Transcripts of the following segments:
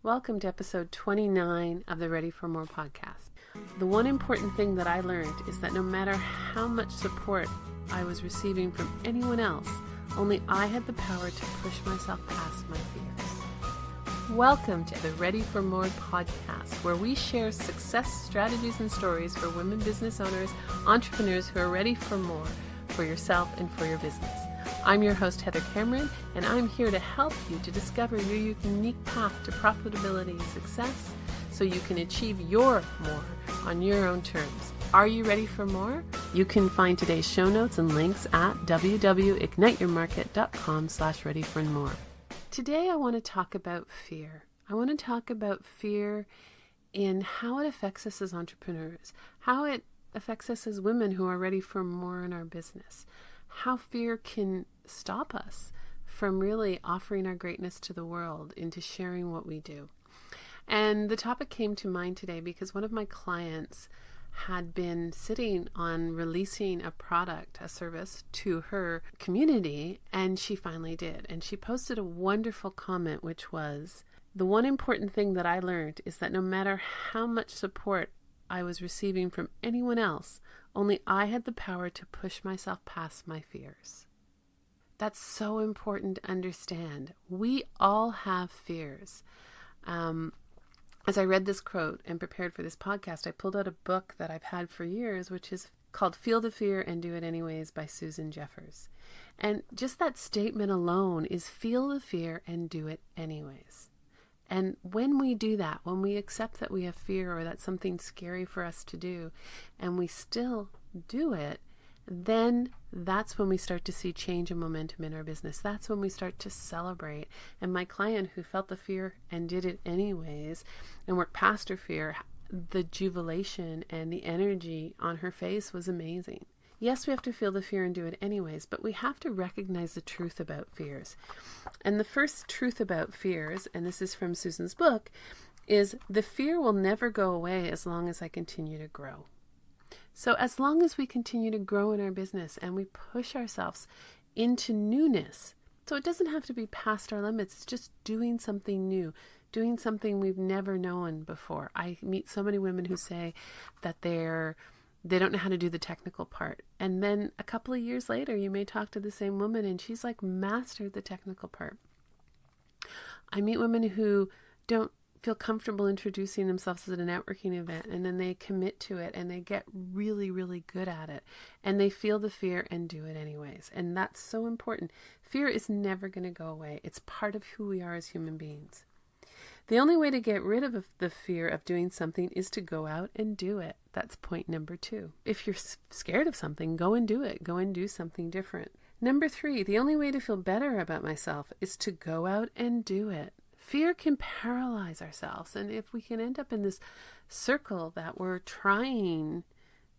Welcome to episode 29 of the Ready for More podcast. The one important thing that I learned is that no matter how much support I was receiving from anyone else, only I had the power to push myself past my fears. Welcome to the Ready for More podcast, where we share success strategies and stories for women business owners, entrepreneurs who are ready for more for yourself and for your business. I'm your host, Heather Cameron, and I'm here to help you to discover your unique path to profitability and success so you can achieve your more on your own terms. Are you ready for more? You can find today's show notes and links at www.igniteyourmarket.com/readyformore. Today I want to talk about fear. I want to talk about fear in how it affects us as entrepreneurs, how it affects us as women who are ready for more in our business, how fear can stop us from really offering our greatness to the world, into sharing what we do. And the topic came to mind today because one of my clients had been sitting on releasing a product, a service to her community, and she finally did. And she posted a wonderful comment, which was, "The one important thing that I learned is that no matter how much support I was receiving from anyone else, only I had the power to push myself past my fears." That's so important to understand. We all have fears. As I read this quote and prepared for this podcast, I pulled out a book that I've had for years, which is called Feel the Fear and Do It Anyways by Susan Jeffers. And just that statement alone is feel the fear and do it anyways. And when we do that, when we accept that we have fear or that's something scary for us to do, and we still do it, then that's when we start to see change and momentum in our business. That's when we start to celebrate. And my client who felt the fear and did it anyways and worked past her fear, the jubilation and the energy on her face was amazing. Yes, we have to feel the fear and do it anyways, but we have to recognize the truth about fears. And the first truth about fears, and this is from Susan's book, is the fear will never go away as long as I continue to grow. So as long as we continue to grow in our business and we push ourselves into newness, so it doesn't have to be past our limits, it's just doing something new, doing something we've never known before. I meet so many women who say that they don't know how to do the technical part. And then a couple of years later, you may talk to the same woman and she's like mastered the technical part. I meet women who don't feel comfortable introducing themselves at a networking event, and then they commit to it and they get really, really good at it, and they feel the fear and do it anyways. And that's so important. Fear is never going to go away. It's part of who we are as human beings. The only way to get rid of the fear of doing something is to go out and do it. That's point number 2. If you're scared of something, go and do it. Go and do something different. Number 3, the only way to feel better about myself is to go out and do it. Fear can paralyze ourselves. And if we can end up in this circle that we're trying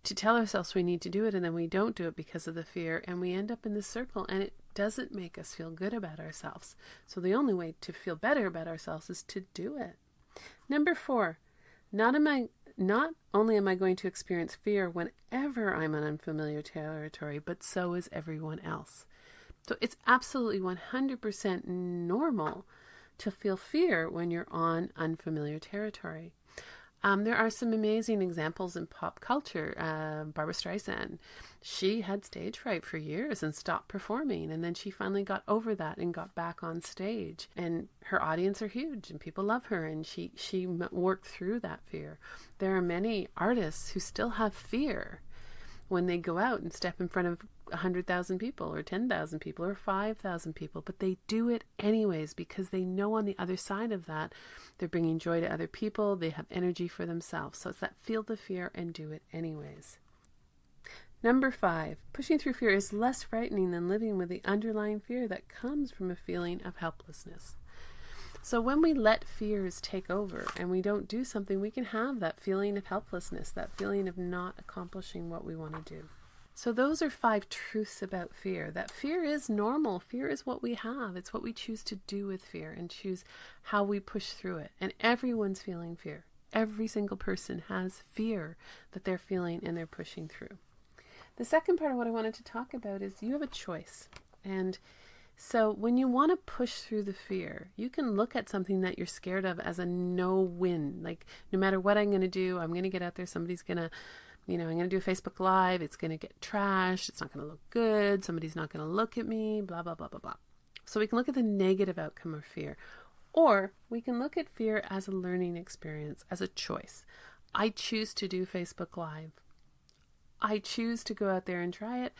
to tell ourselves we need to do it and then we don't do it because of the fear, and we end up in this circle and it doesn't make us feel good about ourselves. So the only way to feel better about ourselves is to do it. Number 4, not only am I going to experience fear whenever I'm in unfamiliar territory, but so is everyone else. So it's absolutely 100% normal to feel fear when you're on unfamiliar territory. There are some amazing examples in pop culture. Barbra Streisand, she had stage fright for years and stopped performing, and then she finally got over that and got back on stage, and her audience are huge and people love her, and she worked through that fear. There are many artists who still have fear when they go out and step in front of 100,000 people or 10,000 people or 5,000 people, but they do it anyways because they know on the other side of that, they're bringing joy to other people, they have energy for themselves. So it's that feel the fear and do it anyways. Number 5, pushing through fear is less frightening than living with the underlying fear that comes from a feeling of helplessness. So when we let fears take over and we don't do something, we can have that feeling of helplessness, that feeling of not accomplishing what we want to do. So those are 5 truths about fear. That fear is normal. Fear is what we have. It's what we choose to do with fear and choose how we push through it. And everyone's feeling fear. Every single person has fear that they're feeling and they're pushing through. The second part of what I wanted to talk about is you have a choice. And So when you want to push through the fear, you can look at something that you're scared of as a no-win. Like, no matter what I'm going to do, I'm going to get out there, somebody's going to, I'm going to do a Facebook Live, it's going to get trashed, it's not going to look good, somebody's not going to look at me, blah, blah, blah, blah, blah. So we can look at the negative outcome of fear. Or we can look at fear as a learning experience, as a choice. I choose to do Facebook Live. I choose to go out there and try it.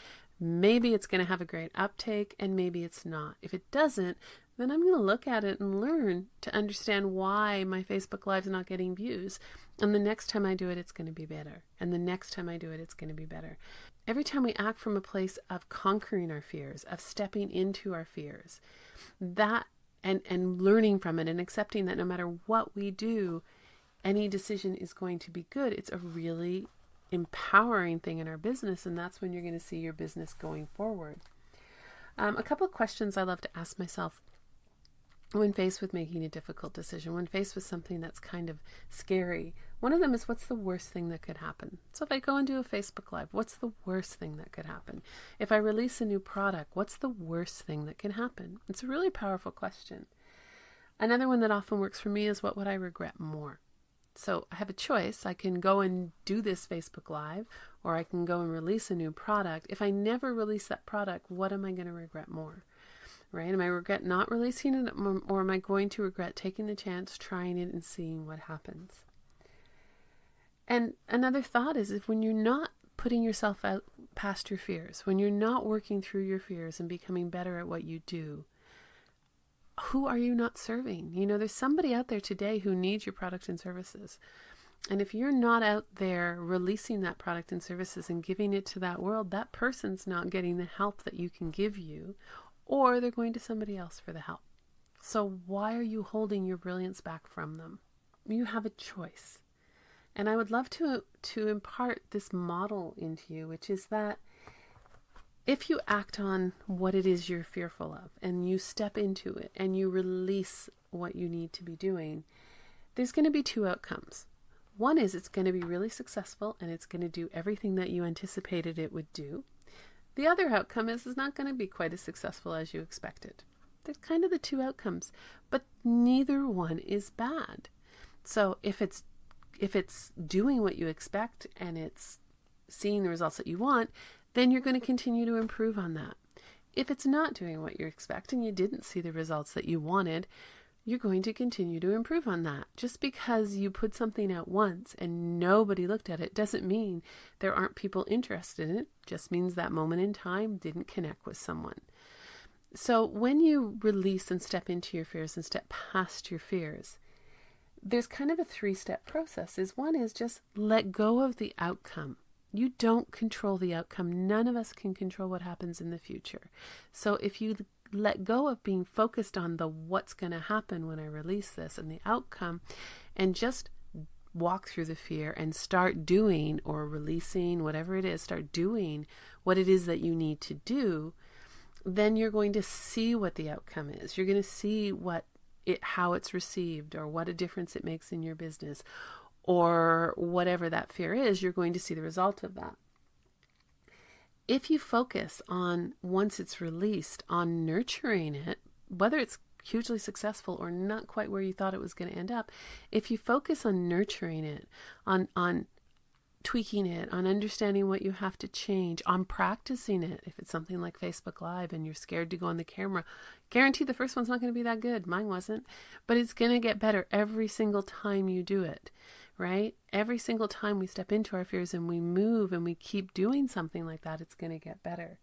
Maybe it's going to have a great uptake, and maybe it's not. If it doesn't, then I'm going to look at it and learn to understand why my Facebook Live is not getting views. And the next time I do it, it's going to be better. And the next time I do it, it's going to be better. Every time we act from a place of conquering our fears, of stepping into our fears, that and learning from it and accepting that no matter what we do, any decision is going to be good. It's a really empowering thing in our business, and that's when you're going to see your business going forward. A couple of questions I love to ask myself when faced with making a difficult decision, when faced with something that's kind of scary. One of them is, what's the worst thing that could happen? So if I go and do a Facebook Live, what's the worst thing that could happen? If I release a new product, what's the worst thing that can happen? It's a really powerful question. Another one that often works for me is, what would I regret more? So I have a choice. I can go and do this Facebook Live, or I can go and release a new product. If I never release that product, what am I going to regret more? Right? Am I regret not releasing it, or am I going to regret taking the chance, trying it, and seeing what happens? And another thought is, if when you're not putting yourself out past your fears, when you're not working through your fears and becoming better at what you do, who are you not serving? There's somebody out there today who needs your products and services. And if you're not out there releasing that product and services and giving it to that world, that person's not getting the help that you can give you, or they're going to somebody else for the help. So why are you holding your brilliance back from them? You have a choice. And I would love to impart this model into you, which is that if you act on what it is you're fearful of, and you step into it, and you release what you need to be doing, there's going to be two outcomes. One is, it's going to be really successful, and it's going to do everything that you anticipated it would do. The other outcome is, it's not going to be quite as successful as you expected. There's kind of the two outcomes, but neither one is bad. So if it's doing what you expect and it's seeing the results that you want, then you're going to continue to improve on that. If it's not doing what you expect and you didn't see the results that you wanted, you're going to continue to improve on that. Just because you put something out once and nobody looked at it doesn't mean there aren't people interested in it. Just means that moment in time didn't connect with someone. So when you release and step into your fears and step past your fears, there's kind of a 3-step process. One is just let go of the outcome. You don't control the outcome. None of us can control what happens in the future. So if you let go of being focused on the what's going to happen when I release this and the outcome, and just walk through the fear and start doing, or releasing, whatever it is, start doing what it is that you need to do, then you're going to see what the outcome is. You're going to see how it's received, or what a difference it makes in your business, or whatever that fear is. You're going to see the result of that. If you focus on, once it's released, on nurturing it, whether it's hugely successful or not quite where you thought it was going to end up, if you focus on nurturing it, on tweaking it, on understanding what you have to change, on practicing it, if it's something like Facebook Live and you're scared to go on the camera, guaranteed the first one's not going to be that good. Mine wasn't. But it's going to get better every single time you do it, right? Every single time we step into our fears and we move and we keep doing something like that, it's going to get better.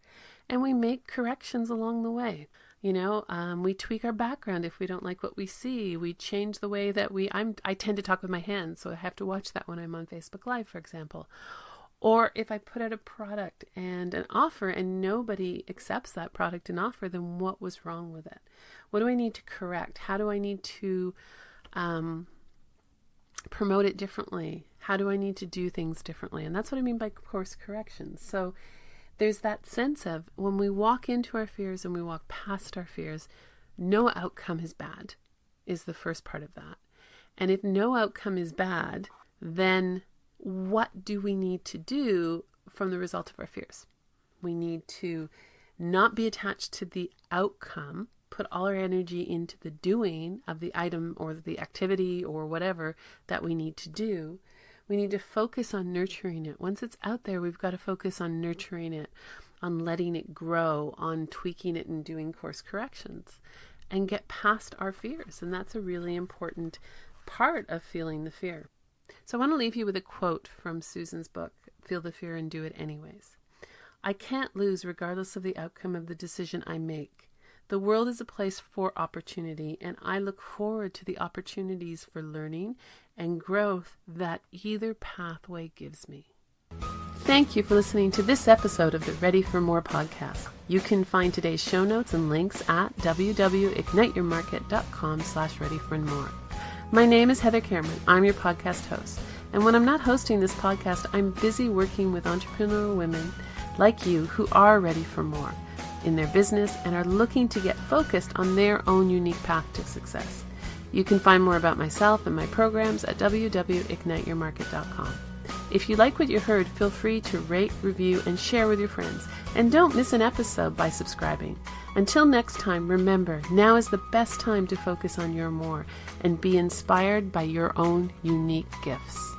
And we make corrections along the way. We tweak our background if we don't like what we see. We change the way that I tend to talk with my hands, so I have to watch that when I'm on Facebook Live, for example. Or if I put out a product and an offer and nobody accepts that product and offer, then what was wrong with it? What do I need to correct? How do I need to promote it differently? How do I need to do things differently? And that's what I mean by course corrections. So there's that sense of, when we walk into our fears and we walk past our fears, no outcome is bad, is the first part of that. And if no outcome is bad, then what do we need to do from the result of our fears? We need to not be attached to the outcome, put all our energy into the doing of the item or the activity or whatever that we need to do. We need to focus on nurturing it. Once it's out there, we've got to focus on nurturing it, on letting it grow, on tweaking it and doing course corrections, and get past our fears. And that's a really important part of feeling the fear. So I want to leave you with a quote from Susan's book, Feel the Fear and Do It Anyways. I can't lose regardless of the outcome of the decision I make. The world is a place for opportunity, and I look forward to the opportunities for learning and growth that either pathway gives me. Thank you for listening to this episode of the Ready for More podcast. You can find today's show notes and links at www.igniteyourmarket.com/readyformore. My name is Heather Cameron. I'm your podcast host. And when I'm not hosting this podcast, I'm busy working with entrepreneurial women like you who are ready for more in their business and are looking to get focused on their own unique path to success. You can find more about myself and my programs at www.igniteyourmarket.com. If you like what you heard, feel free to rate, review, and share with your friends. And don't miss an episode by subscribing. Until next time, remember, now is the best time to focus on your more and be inspired by your own unique gifts.